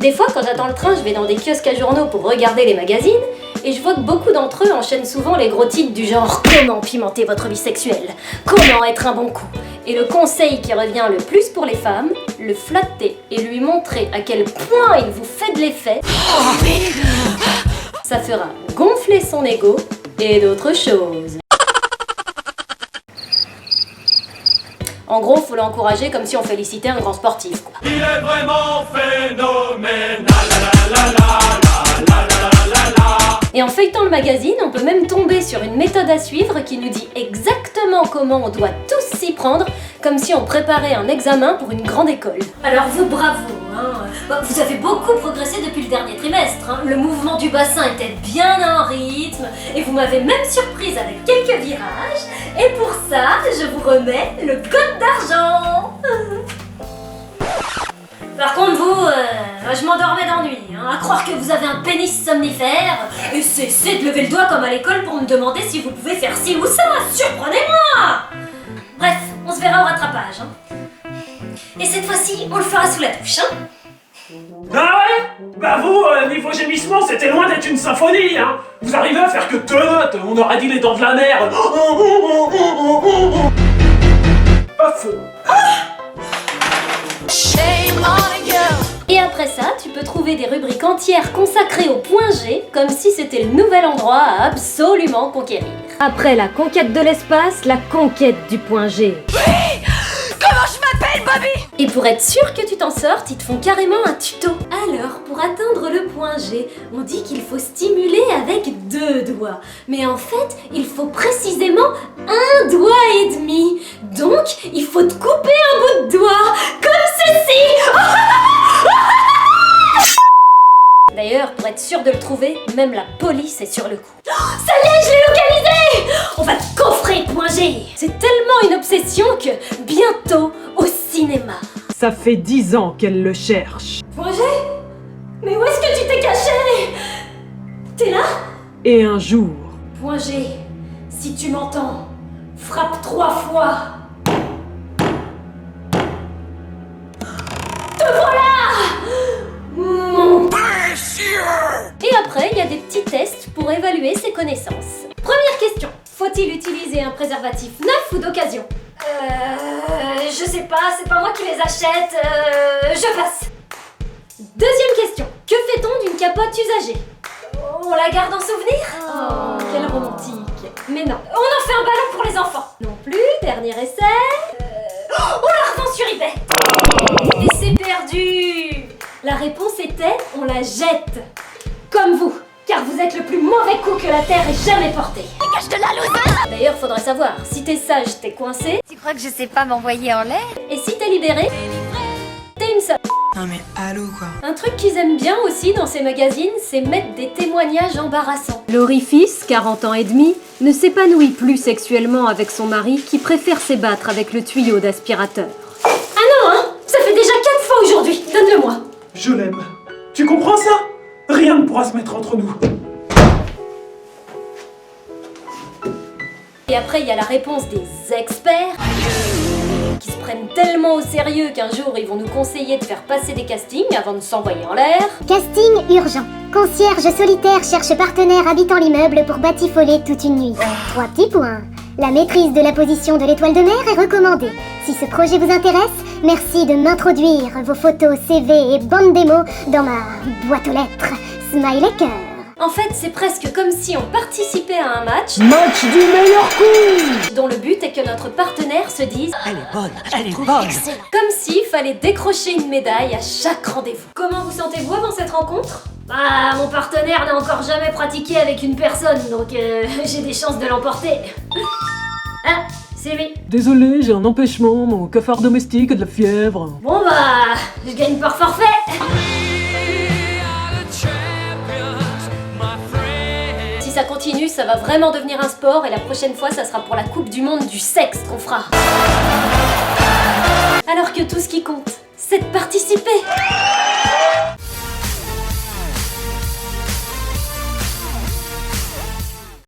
Des fois, quand j'attends le train, je vais dans des kiosques à journaux pour regarder les magazines, et je vois que beaucoup d'entre eux enchaînent souvent les gros titres du genre « Comment pimenter votre vie sexuelle ? Comment être un bon coup ?» Et le conseil qui revient le plus pour les femmes, le flatter et lui montrer à quel point il vous fait de l'effet, ça fera gonfler son ego et d'autres choses. En gros, faut l'encourager comme si on félicitait un grand sportif, quoi. Il est vraiment phénoménal, la la la la la la la la. Et en feuilletant le magazine, on peut même tomber sur une méthode à suivre qui nous dit exactement comment on doit tous s'y prendre, comme si on préparait un examen pour une grande école. Alors vous, bravo, hein. Vous avez beaucoup progressé depuis le dernier trimestre, hein. Le mouvement du bassin était bien en rythme, et vous m'avez même surprise avec quelques virages, et pour ça, je vous remets le code d'argent. Par contre vous, je m'endormais d'ennui, hein, à croire que vous avez un pénis somnifère, et cessez de lever le doigt comme à l'école pour me demander si vous pouvez faire ci ou ça, surprenez-moi. Bref, on se verra au rattrapage, hein. Et cette fois-ci, on le fera sous la douche, hein. Ah ouais? Bah vous, niveau gémissement, c'était loin d'être une symphonie, hein. Vous arrivez à faire que deux notes, on aurait dit les dents de la mer. Pas faux. Et après ça, tu peux trouver des rubriques entières consacrées au point G, comme si c'était le nouvel endroit à absolument conquérir. Après la conquête de l'espace, la conquête du point G. Oui! Comment je m'appelle, Bobby? Et pour être sûr que tu t'en sortes, ils te font carrément un tuto. Alors, pour atteindre le point G, on dit qu'il faut stimuler avec 2 doigts. Mais en fait, il faut précisément 1 doigt et demi. Donc, il faut te couper un bout de doigt, comme ceci. D'ailleurs, pour être sûr de le trouver, même la police est sur le coup. Oh, ça y est, je l'ai localisé! On va te coffrer, point G! C'est tellement une obsession que, bientôt, au cinéma. Ça fait 10 ans qu'elle le cherche. Point G? Mais où est-ce que tu t'es caché? T'es là? Et un jour... Point G, si tu m'entends, frappe 3 fois. Te voilà! Mon précieux! Et après, il y a des petits tests pour évaluer ses connaissances. Première question. Faut-il utiliser un préservatif neuf ou d'occasion? Je sais pas, c'est pas moi qui les achète, je passe. Deuxième question. Que fait-on d'une capote usagée? On la garde en souvenir? Oh, quelle romantique. Mais non. On en fait un ballon pour les enfants? Non plus. Dernier essai. On la revend sur eBay. Et c'est perdu. La réponse était, on la jette. Comme vous, car vous êtes le plus mauvais coup que la Terre ait jamais porté. Dégage de la loser! D'ailleurs, faudrait savoir, si t'es sage, t'es coincé. Tu crois que je sais pas m'envoyer en l'air? Et si t'es libéré, t'es une seule. Non mais allô quoi. Un truc qu'ils aiment bien aussi dans ces magazines, c'est mettre des témoignages embarrassants. L'orifice, 40 ans et demi, ne s'épanouit plus sexuellement avec son mari qui préfère s'ébattre avec le tuyau d'aspirateur. Ah non, hein! Ça fait déjà 4 fois aujourd'hui, donne-le-moi. Je l'aime. Tu comprends ça? Rien ne pourra se mettre entre nous. Et après, il y a la réponse des experts qui se prennent tellement au sérieux qu'un jour ils vont nous conseiller de faire passer des castings avant de s'envoyer en l'air. Casting urgent. Concierge solitaire cherche partenaire habitant l'immeuble pour batifoler toute une nuit. 3 petits points. La maîtrise de la position de l'étoile de mer est recommandée. Si ce projet vous intéresse, merci de m'introduire vos photos, CV et bande démo dans ma boîte aux lettres. Smiley cœur. En fait, c'est presque comme si on participait à un match Match du meilleur coup! dont le but est que notre partenaire se dise Elle est bonne, elle est bonne. comme s'il fallait décrocher une médaille à chaque rendez-vous. Comment vous sentez-vous avant cette rencontre? Bah, mon partenaire n'a encore jamais pratiqué avec une personne, donc j'ai des chances de l'emporter. Ah, c'est lui. Désolé, j'ai un empêchement, mon cafard domestique a de la fièvre. Bon bah, je gagne par forfait. Si ça continue, ça va vraiment devenir un sport et la prochaine fois, ça sera pour la Coupe du Monde du sexe qu'on fera. Alors que tout ce qui compte, c'est de participer.